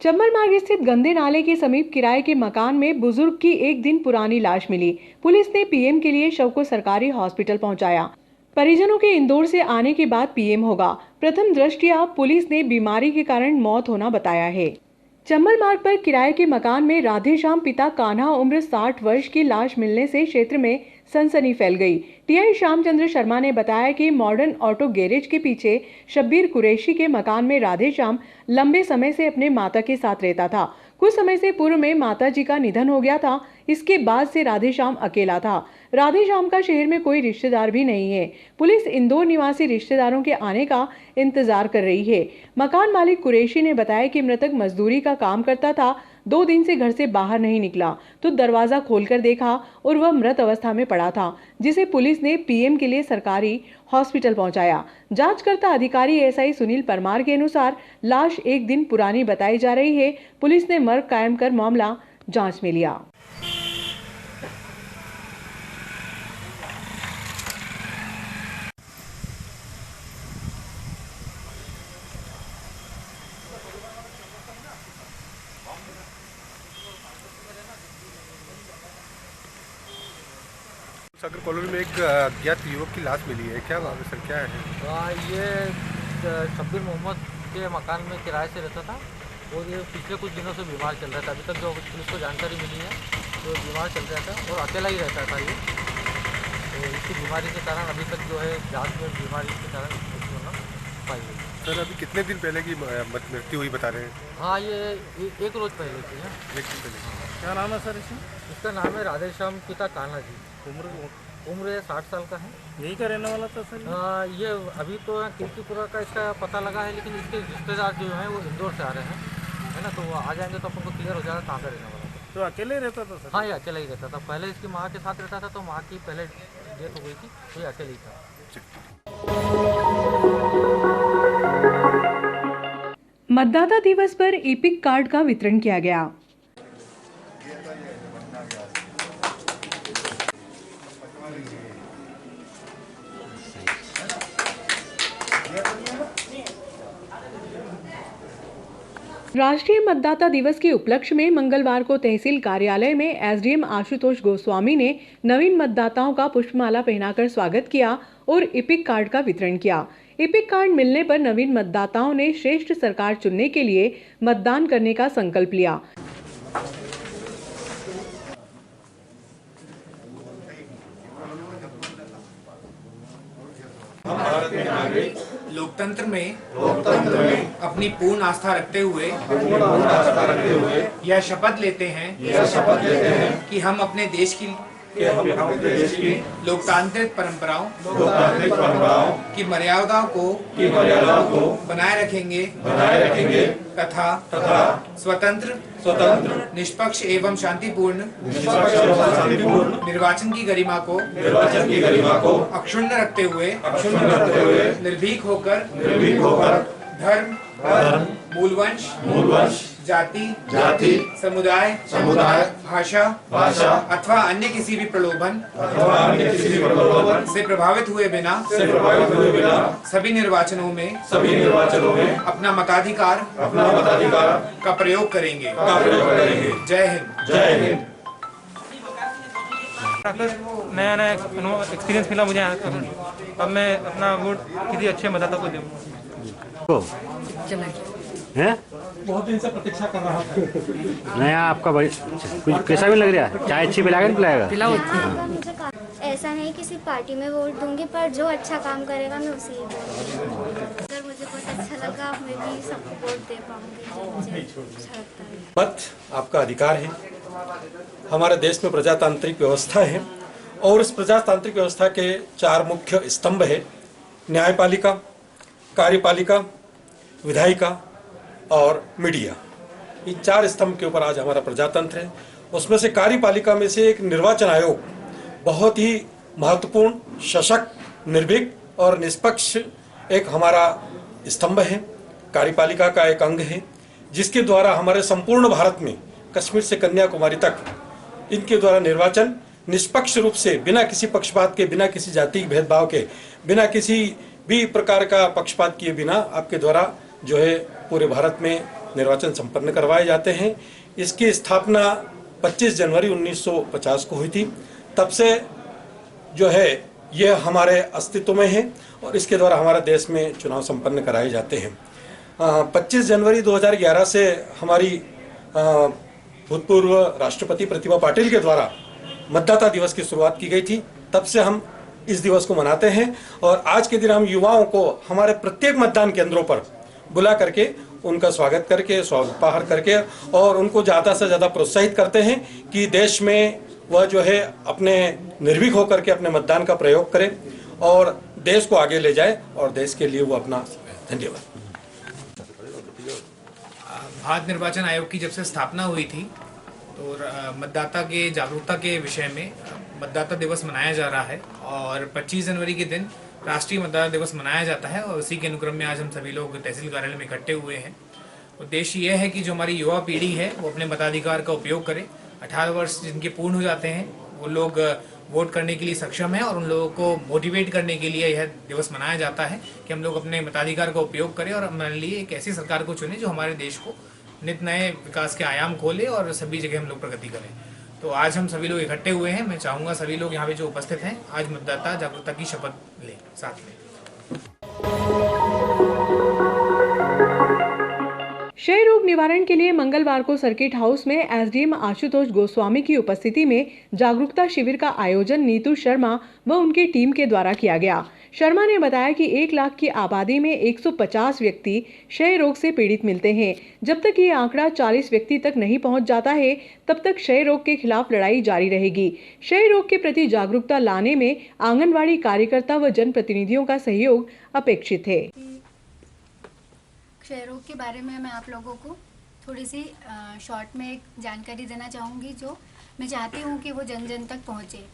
चम्बल मार्ग स्थित गंदे नाले के समीप किराए के मकान में बुजुर्ग की एक दिन पुरानी लाश मिली। पुलिस ने पीएम के लिए शव को सरकारी हॉस्पिटल पहुंचाया। परिजनों के इंदौर से आने के बाद पीएम होगा। प्रथम दृष्टया पुलिस ने बीमारी के कारण मौत होना बताया है। चंबल मार्ग पर किराए के मकान में राधेश्याम पिता कान्हा उम्र 60 वर्ष की लाश मिलने से क्षेत्र में सनसनी फैल गई। टीआई श्यामचंद्र शर्मा ने बताया कि मॉडर्न ऑटो गैरेज के पीछे शब्बीर कुरैशी के मकान में राधेश्याम लंबे समय से अपने माता के साथ रहता था। कुछ समय से पूर्व में माता जी का निधन हो गया था। इसके बाद से राधेश्याम अकेला था। राधेश्याम का शहर में कोई रिश्तेदार भी नहीं है। पुलिस इंदौर निवासी रिश्तेदारों के आने का इंतजार कर रही है। मकान मालिक कुरैशी ने बताया कि मृतक मजदूरी का काम करता था। 2 दिन से घर से बाहर नहीं निकला तो दरवाजा खोलकर देखा और वह मृत अवस्था में पड़ा था, जिसे पुलिस ने पीएम के लिए सरकारी हॉस्पिटल पहुंचाया। जांचकर्ता अधिकारी एसआई सुनील परमार के अनुसार लाश एक दिन पुरानी बताई जा रही है। पुलिस ने मर्ग कायम कर मामला जांच में लिया। सागर कॉलोनी में एक अज्ञात युवक की लाश मिली है, क्या बात है सर, क्या है? ये शब्बीर मोहम्मद के मकान में किराए से रहता था और ये पिछले कुछ दिनों से बीमार चल रहा था। अभी तक जो पुलिस को जानकारी मिली है तो बीमार चल रहा था और अकेला ही रहता था ये। तो इसकी बीमारी के कारण अभी तक जो है जांच में बीमारी के कारण मृत्यु होना पाई गई। सर अभी कितने दिन पहले की मृत्यु हुई बता रहे हैं? हाँ, ये एक रोज़ पहले की है। एक दिन पहले। क्या नाम है सर इसमें? इसका नाम है राधेश्याम पिता कान्हा जी। उम्र 60 साल का है। यही का रहने वाला था सर? ये अभी तो कीर्तिपुरा का इसका पता लगा है, लेकिन इसके रिश्तेदार जो हैं वो इंदौर से आ रहे हैं, है ना। तो वो आ जाएंगे तो अपन को क्लियर हो जाएगा कहाँ का रहने वाला था। तो अकेले ही रहता था सर? हाँ, ये अकेला ही रहता था। पहले इसकी माँ के साथ रहता था, तो माँ की पहले डेथ हो गई थी, तो ये अकेले ही था। मतदाता दिवस पर एपिक कार्ड का वितरण किया गया। राष्ट्रीय मतदाता दिवस के उपलक्ष्य में मंगलवार को तहसील कार्यालय में एसडीएम आशुतोष गोस्वामी ने नवीन मतदाताओं का पुष्पमाला पहनाकर स्वागत किया और एपिक कार्ड का वितरण किया। एपिक कार्ड मिलने पर नवीन मतदाताओं ने श्रेष्ठ सरकार चुनने के लिए मतदान करने का संकल्प लिया। हम भारत के नागरिक लोकतंत्र में अपनी पूर्ण आस्था रखते हुए यह शपथ लेते हैं कि हम अपने देश की लोकतांत्रिक परंपराओं की मर्यादाओं को बनाए रखेंगे तथा स्वतंत्र निष्पक्ष एवं शांतिपूर्ण निर्वाचन की गरिमा को अक्षुण्ण रखते हुए निर्भीक होकर धर्म मूलवंश जाति समुदाय भाषा अथवा अन्य किसी भी प्रलोभन से प्रभावित हुए बिना सभी निर्वाचनों में अपना मताधिकार का प्रयोग करेंगे। जय हिंद। नया एक्सपीरियंस मिला मुझे। अब मैं अपना वोट किसी अच्छे मतदाता को दूँ। हैं? बहुत दिन से प्रतीक्षा कर रहा था। नया आपका बड़ी कुछ कैसा भी लग रहा है? चाय अच्छी पिलाएगा नहीं पिलाएगा? ऐसा नहीं किसी पार्टी में वोट दूंगी, पर जो अच्छा काम करेगा मैं उसे ही वोट। अगर मुझे बहुत अच्छा लगा मैं भी सबको वोट दे पाऊंगी। मुझे अच्छा लगता है। मत आपका अधिकार है। हमारे देश में प्रजातांत्रिक व्यवस्था है और इस प्रजातांत्रिक व्यवस्था के 4 मुख्य स्तंभ है: न्यायपालिका, कार्यपालिका, विधायिका और मीडिया। इन 4 स्तंभ के ऊपर आज हमारा प्रजातंत्र है। उसमें से कार्यपालिका में से एक निर्वाचन आयोग बहुत ही महत्वपूर्ण, सशक्त, निर्भीक और निष्पक्ष एक हमारा स्तंभ है। कार्यपालिका का एक अंग है जिसके द्वारा हमारे संपूर्ण भारत में कश्मीर से कन्याकुमारी तक इनके द्वारा निर्वाचन निष्पक्ष रूप से, बिना किसी पक्षपात के, बिना किसी जाति भेदभाव के, बिना किसी भी प्रकार का पक्षपात किए बिना आपके द्वारा जो है पूरे भारत में निर्वाचन संपन्न करवाए जाते हैं। इसकी स्थापना 25 जनवरी 1950 को हुई थी। तब से जो है यह हमारे अस्तित्व में है और इसके द्वारा हमारे देश में चुनाव संपन्न कराए जाते हैं। 25 जनवरी 2011 से हमारी भूतपूर्व राष्ट्रपति प्रतिभा पाटिल के द्वारा मतदाता दिवस की शुरुआत की गई थी। तब से हम इस दिवस को मनाते हैं और आज के दिन हम युवाओं को हमारे प्रत्येक मतदान केंद्रों पर बुला करके उनका स्वागत करके, स्वागत करके और उनको ज़्यादा से ज़्यादा प्रोत्साहित करते हैं कि देश में वह जो है अपने निर्भीक होकर के अपने मतदान का प्रयोग करे और देश को आगे ले जाए और देश के लिए वो अपना। धन्यवाद। भारत निर्वाचन आयोग की जब से स्थापना हुई थी तो मतदाता के जागरूकता के विषय में मतदाता दिवस मनाया जा रहा है और 25 जनवरी के दिन राष्ट्रीय मतदाता दिवस मनाया जाता है और उसी के अनुक्रम में आज हम सभी लोग तहसील कार्यालय में इकट्ठे हुए हैं। उद्देश्य यह है कि जो हमारी युवा पीढ़ी है वो अपने मताधिकार का उपयोग करे। 18 वर्ष जिनके पूर्ण हो जाते हैं वो लोग वोट करने के लिए सक्षम है और उन लोगों को मोटिवेट करने के लिए यह दिवस मनाया जाता है कि हम लोग अपने मताधिकार का उपयोग करें और हमारे लिए एक ऐसी सरकार को चुने जो हमारे देश को नित नए विकास के आयाम खोले और सभी जगह हम लोग प्रगति करें। तो आज हम सभी लोग इकट्ठे हुए हैं। मैं चाहूँगा सभी लोग यहाँ पे जो उपस्थित हैं आज मतदाता जागरूकता की शपथ लें साथ में। क्षय रोग निवारण के लिए मंगलवार को सर्किट हाउस में एसडीएम आशुतोष गोस्वामी की उपस्थिति में जागरूकता शिविर का आयोजन नीतू शर्मा व उनकी टीम के द्वारा किया गया। शर्मा ने बताया कि 1 लाख की आबादी में 150 व्यक्ति क्षय रोग से पीड़ित मिलते हैं। जब तक ये आंकड़ा 40 व्यक्ति तक नहीं पहुंच जाता है तब तक क्षय रोग के खिलाफ लड़ाई जारी रहेगी। क्षय रोग के प्रति जागरूकता लाने में आंगनवाड़ी कार्यकर्ता व जनप्रतिनिधियों का सहयोग अपेक्षित है। क्षय रोग के बारे में मैं आप लोगों को थोड़ी सी शॉर्ट में एक जानकारी देना चाहूँगी जो मैं चाहती हूँ कि वो जन जन तक पहुँचे।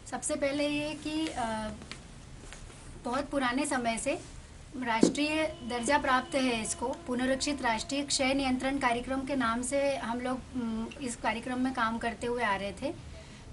सबसे पहले ये कि बहुत पुराने समय से राष्ट्रीय दर्जा प्राप्त है इसको, पुनरीक्षित राष्ट्रीय क्षय नियंत्रण कार्यक्रम के नाम से हम लोग इस कार्यक्रम में काम करते हुए आ रहे थे।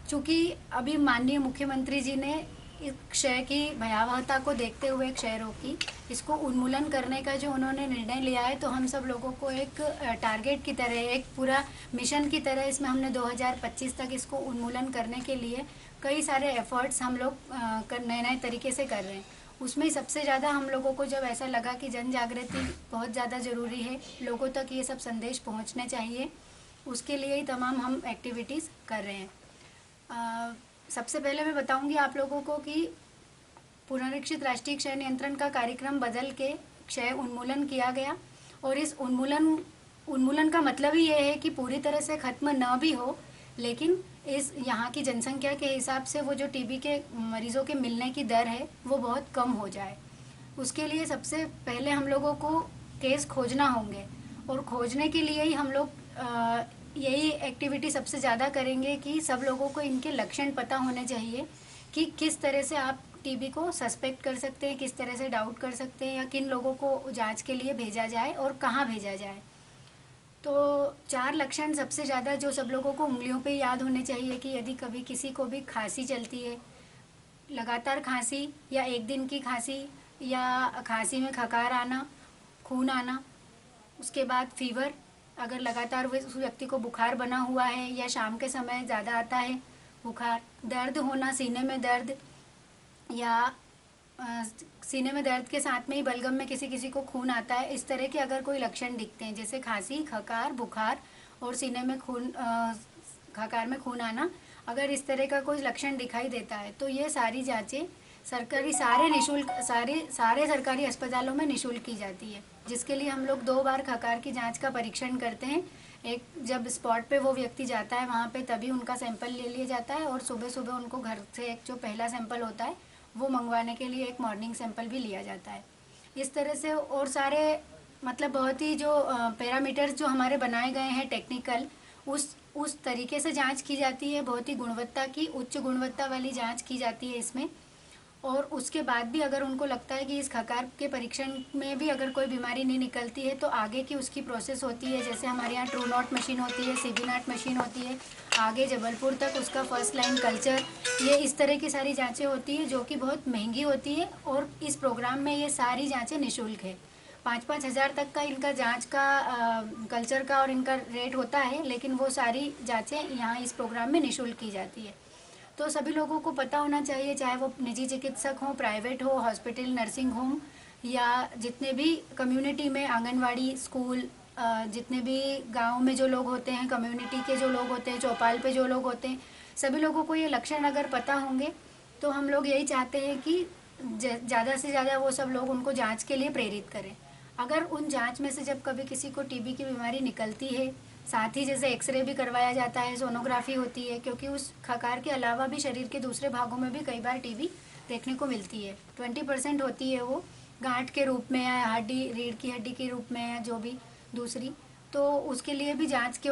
चूँकि अभी माननीय मुख्यमंत्री जी ने इस क्षय की भयावहता को देखते हुए क्षय रोग की इसको उन्मूलन करने का जो उन्होंने निर्णय लिया है, तो हम सब लोगों को एक टारगेट की तरह, एक पूरा मिशन की तरह इसमें हमने 2025 तक इसको उन्मूलन करने के लिए कई सारे एफर्ट्स हम लोग नए नए तरीके से कर रहे हैं। उसमें सबसे ज़्यादा हम लोगों को जब ऐसा लगा कि जन जागृति बहुत ज़्यादा ज़रूरी है, लोगों तक ये सब संदेश पहुँचने चाहिए, उसके लिए ही तमाम हम एक्टिविटीज़ कर रहे हैं। सबसे पहले मैं बताऊंगी आप लोगों को कि पुनरीक्षित राष्ट्रीय क्षय नियंत्रण का कार्यक्रम बदल के क्षय उन्मूलन किया गया और इस उन्मूलन का मतलब ही ये है कि पूरी तरह से ख़त्म न भी हो, लेकिन इस यहाँ की जनसंख्या के हिसाब से वो जो टीबी के मरीज़ों के मिलने की दर है वो बहुत कम हो जाए। उसके लिए सबसे पहले हम लोगों को केस खोजना होंगे और खोजने के लिए ही हम लोग यही एक्टिविटी सबसे ज़्यादा करेंगे कि सब लोगों को इनके लक्षण पता होने चाहिए कि किस तरह से आप टीबी को सस्पेक्ट कर सकते हैं, किस तरह से डाउट कर सकते हैं या किन लोगों को जांच के लिए भेजा जाए और कहाँ भेजा जाए। तो 4 लक्षण सबसे ज़्यादा जो सब लोगों को उंगलियों पे याद होने चाहिए कि यदि कभी किसी को भी खांसी चलती है, लगातार खांसी या एक दिन की खांसी या खांसी में खकार आना, खून आना, उसके बाद फीवर, अगर लगातार उस व्यक्ति को बुखार बना हुआ है या शाम के समय ज़्यादा आता है बुखार, दर्द होना, सीने में दर्द या सीने में दर्द के साथ में ही बलगम में किसी किसी को खून आता है, इस तरह के अगर कोई लक्षण दिखते हैं जैसे खांसी, खकार, बुखार और सीने में खून, खकार में खून आना, अगर इस तरह का कोई लक्षण दिखाई देता है तो ये सारी जांचें सरकारी सारे सरकारी अस्पतालों में निःशुल्क की जाती है, जिसके लिए हम लोग 2 बार खकार की जांच का परीक्षण करते हैं। एक जब स्पॉट पे वो व्यक्ति जाता है वहाँ पे तभी उनका सैंपल ले लिया जाता है और सुबह सुबह उनको घर से एक जो पहला सैंपल होता है वो मंगवाने के लिए एक मॉर्निंग सैंपल भी लिया जाता है। इस तरह से और सारे मतलब बहुत ही जो पैरामीटर्स जो हमारे बनाए गए हैं टेक्निकल, उस तरीके से जांच की जाती है, बहुत ही गुणवत्ता की, उच्च गुणवत्ता वाली जांच की जाती है इसमें। और उसके बाद भी अगर उनको लगता है कि इस खकार के परीक्षण में भी अगर कोई बीमारी नहीं निकलती है तो आगे की उसकी प्रोसेस होती है, जैसे हमारे यहाँ ट्रू नॉट मशीन होती है, सीबी नॉट मशीन होती है, आगे जबलपुर तक उसका फर्स्ट लाइन कल्चर, ये इस तरह की सारी जांचें होती हैं जो कि बहुत महंगी होती है और इस प्रोग्राम में ये सारी जांचें निःशुल्क है। 5-5 हज़ार तक का इनका जांच का कल्चर का और इनका रेट होता है, लेकिन वो सारी जांचें यहाँ इस प्रोग्राम में निःशुल्क की जाती है। तो सभी लोगों को पता होना चाहिए, चाहे वो निजी चिकित्सक हो, प्राइवेट हो, हॉस्पिटल, नर्सिंग होम या जितने भी कम्युनिटी में आंगनवाड़ी, स्कूल, जितने भी गांव में जो लोग होते हैं, कम्युनिटी के जो लोग होते हैं, चौपाल पे जो लोग होते हैं, सभी लोगों को ये लक्षण अगर पता होंगे तो हम लोग यही चाहते हैं कि ज़्यादा से ज़्यादा वो सब लोग उनको जांच के लिए प्रेरित करें। अगर उन जांच में से जब कभी किसी को टीबी की बीमारी निकलती है, साथ ही जैसे एक्सरे भी करवाया जाता है, सोनोग्राफी होती है, क्योंकि उस खकार के अलावा भी शरीर के दूसरे भागों में भी कई बार टीबी देखने को मिलती है। 20% होती है वो गांठ के रूप में या हड्डी, रीढ़ की हड्डी के रूप में या जो भी दूसरी, तो उसके लिए भी जांच के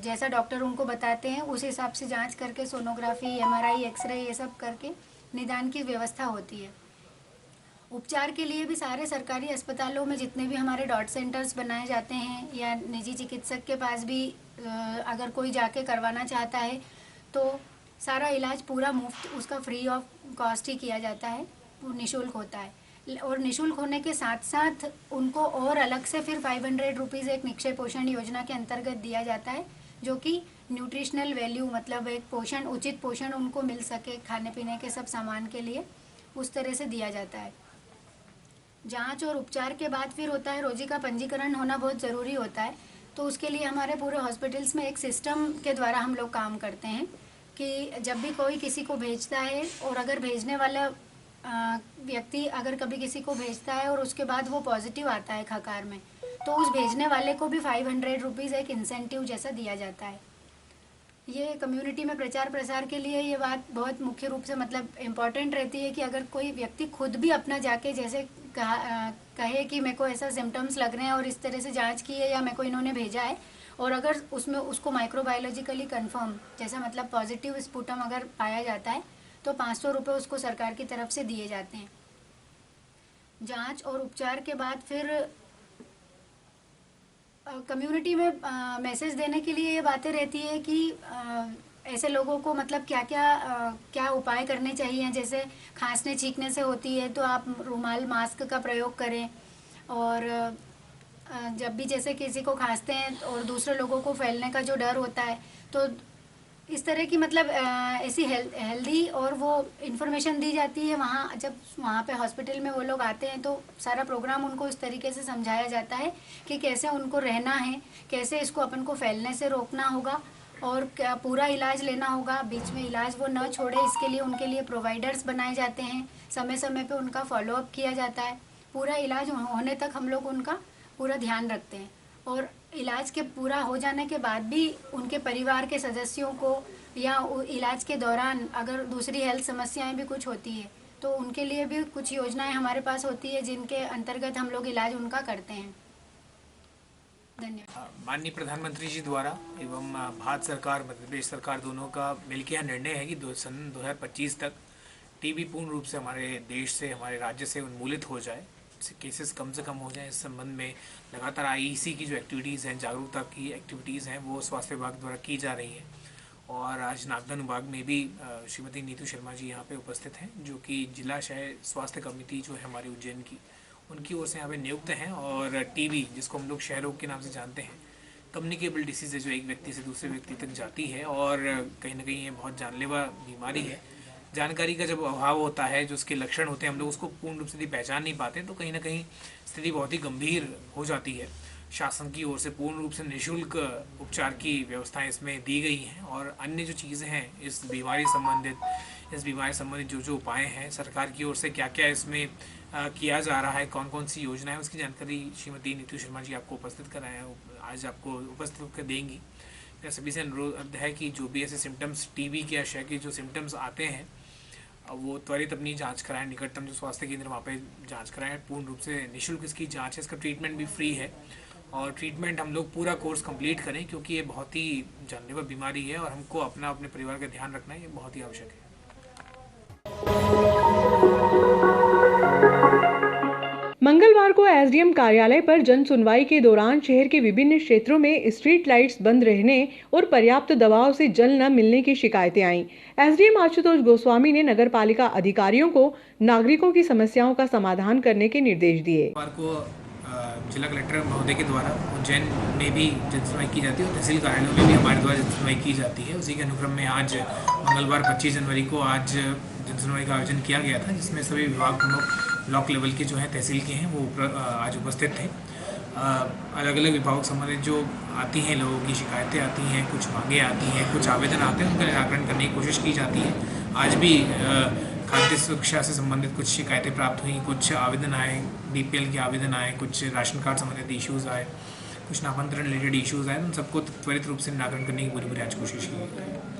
जैसा डॉक्टर उनको बताते हैं उस हिसाब से जांच करके सोनोग्राफी, MRI, एक्सरे ये सब करके निदान की व्यवस्था होती है। उपचार के लिए भी सारे सरकारी अस्पतालों में जितने भी हमारे डॉट सेंटर्स बनाए जाते हैं या निजी चिकित्सक के पास भी अगर कोई जाके करवाना चाहता है तो सारा इलाज पूरा मुफ्त, उसका फ्री ऑफ कॉस्ट ही किया जाता है, वो निःशुल्क होता है। और निःशुल्क होने के साथ साथ उनको और अलग से फिर 500 रुपीज़ एक निक्षय पोषण योजना के अंतर्गत दिया जाता है, जो कि न्यूट्रिशनल वैल्यू मतलब एक पोषण, उचित पोषण उनको मिल सके खाने पीने के सब सामान के लिए, उस तरह से दिया जाता है। जांच और उपचार के बाद फिर होता है रोगी का पंजीकरण होना बहुत ज़रूरी होता है। तो उसके लिए हमारे पूरे हॉस्पिटल्स में एक सिस्टम के द्वारा हम लोग काम करते हैं कि जब भी कोई किसी को भेजता है और अगर भेजने वाला व्यक्ति अगर कभी किसी को भेजता है और उसके बाद वो पॉजिटिव आता है खकार में, तो उस भेजने वाले को भी 500 रुपीज़ एक इंसेंटिव जैसा दिया जाता है। ये कम्युनिटी में प्रचार प्रसार के लिए ये बात बहुत मुख्य रूप से मतलब इम्पॉर्टेंट रहती है कि अगर कोई व्यक्ति खुद भी अपना जाके जैसे कहे कि मेरे को ऐसा सिम्टम्स लग रहे हैं और इस तरह से जांच की है या मेरे को इन्होंने भेजा है, और अगर उसमें उसको माइक्रोबायोलॉजिकली कंफर्म जैसा मतलब पॉजिटिव स्पुटम अगर पाया जाता है तो 500 रुपये उसको सरकार की तरफ से दिए जाते हैं। जांच और उपचार के बाद फिर कम्युनिटी में मैसेज देने के लिए ये बातें रहती है कि ऐसे लोगों को मतलब क्या उपाय करने चाहिए। जैसे खांसने छींकने से होती है तो आप रुमाल, मास्क का प्रयोग करें, और जब भी जैसे किसी को खांसते हैं और दूसरे लोगों को फैलने का जो डर होता है, तो इस तरह की मतलब ऐसी हेल्दी और वो इन्फॉर्मेशन दी जाती है। जब वहाँ पे हॉस्पिटल में वो लोग आते हैं तो सारा प्रोग्राम उनको इस तरीके से समझाया जाता है कि कैसे उनको रहना है, कैसे इसको अपन को फैलने से रोकना होगा और क्या पूरा इलाज लेना होगा, बीच में इलाज वो न छोड़े, इसके लिए उनके लिए प्रोवाइडर्स बनाए जाते हैं, समय समय पे उनका फॉलोअप किया जाता है। पूरा इलाज होने तक हम लोग उनका पूरा ध्यान रखते हैं, और इलाज के पूरा हो जाने के बाद भी उनके परिवार के सदस्यों को या इलाज के दौरान अगर दूसरी हेल्थ समस्याएं भी कुछ होती है तो उनके लिए भी कुछ योजनाएं हमारे पास होती है जिनके अंतर्गत हम लोग इलाज उनका करते हैं। धन्यवाद। माननीय प्रधानमंत्री जी द्वारा एवं भारत सरकार, मध्य प्रदेश सरकार दोनों का मिलकर यह निर्णय है कि सन 2025 तक टीबी पूर्ण रूप से हमारे देश से, हमारे राज्य से उन्मूलित हो जाए, केसेस कम से कम हो जाए। इस संबंध में लगातार IEC की जो एक्टिविटीज़ हैं, जागरूकता की एक्टिविटीज़ हैं, वो स्वास्थ्य विभाग द्वारा की जा रही हैं। और आज नागदा अनुभाग में भी श्रीमती नीतू शर्मा जी यहाँ पे उपस्थित हैं, जो कि जिला शहर स्वास्थ्य कमेटी जो है हमारी उज्जैन की, उनकी ओर से यहाँ पे नियुक्त हैं। और टीबी, जिसको हम लोग क्षय रोग के नाम से जानते हैं, कम्युनिकेबल डिसीज़ है जो एक व्यक्ति से दूसरे व्यक्ति तक जाती है, और कहीं ना कहीं ये बहुत जानलेवा बीमारी है। जानकारी का जब अभाव होता है, जो उसके लक्षण होते हैं, हम लोग उसको पूर्ण रूप से पहचान नहीं पाते, तो कहीं ना कहीं स्थिति बहुत ही गंभीर हो जाती है। शासन की ओर से पूर्ण रूप से निःशुल्क उपचार की व्यवस्थाएं इसमें दी गई हैं, और अन्य जो चीज़ें हैं इस बीमारी संबंधित जो उपाय हैं, सरकार की ओर से क्या क्या इसमें किया जा रहा है, कौन कौन सी योजना है, उसकी जानकारी श्रीमती नीतू शर्मा जी आपको आज आपको उपस्थित होकर देंगी। मेरा सभी से अनुरोध है कि जो भी ऐसे सिम्टम्स टीबी के या क्षय के जो सिम्टम्स आते हैं, वो त्वरित अपनी जांच कराएं, निकटतम जो स्वास्थ्य केंद्र वहाँ पे जांच कराएं। पूर्ण रूप से निःशुल्क इसकी जांच है, इसका ट्रीटमेंट भी फ्री है, और ट्रीटमेंट हम लोग पूरा कोर्स कंप्लीट करें, क्योंकि ये बहुत ही जानलेवा बीमारी है और हमको अपने परिवार का ध्यान रखना ये बहुत ही आवश्यक है। मंगलवार को एसडीएम कार्यालय पर जन सुनवाई के दौरान शहर के विभिन्न क्षेत्रों में स्ट्रीट लाइट्स बंद रहने और पर्याप्त दबाव से जल न मिलने की शिकायतें आईं। एसडीएम आशुतोष गोस्वामी ने नगरपालिका अधिकारियों को नागरिकों की समस्याओं का समाधान करने के निर्देश दिए। को जिला कलेक्टर महोदय के द्वारा उज्जैन में भी जनसुनवाई की जाती है और तहसील कार्यालयों में भी हमारे द्वारा जनसुनवाई की जाती है। उसी के अनुक्रम में आज मंगलवार 25 जनवरी को आज जनसुनवाई का आयोजन किया गया था, जिसमें सभी विभाग प्रमुख ब्लॉक लेवल के जो हैं तहसील के हैं वो आज उपस्थित थे। अलग अलग विभागों से संबंधित जो आती हैं, लोगों की शिकायतें आती हैं, कुछ मांगे आती हैं, कुछ आवेदन आते हैं, उनका निराकरण करने की कोशिश की जाती है। आज भी खाद्य सुरक्षा से संबंधित कुछ शिकायतें प्राप्त हुई, कुछ आवेदन आए, बीपीएल के आवेदन आए, कुछ राशन कार्ड संबंधित इश्यूज़ आए, कुछ नामांतरण रिलेटेड इश्यूज़ आए, उन सबको त्वरित रूप से निराकरण करने की पूरी आज कोशिश की गई।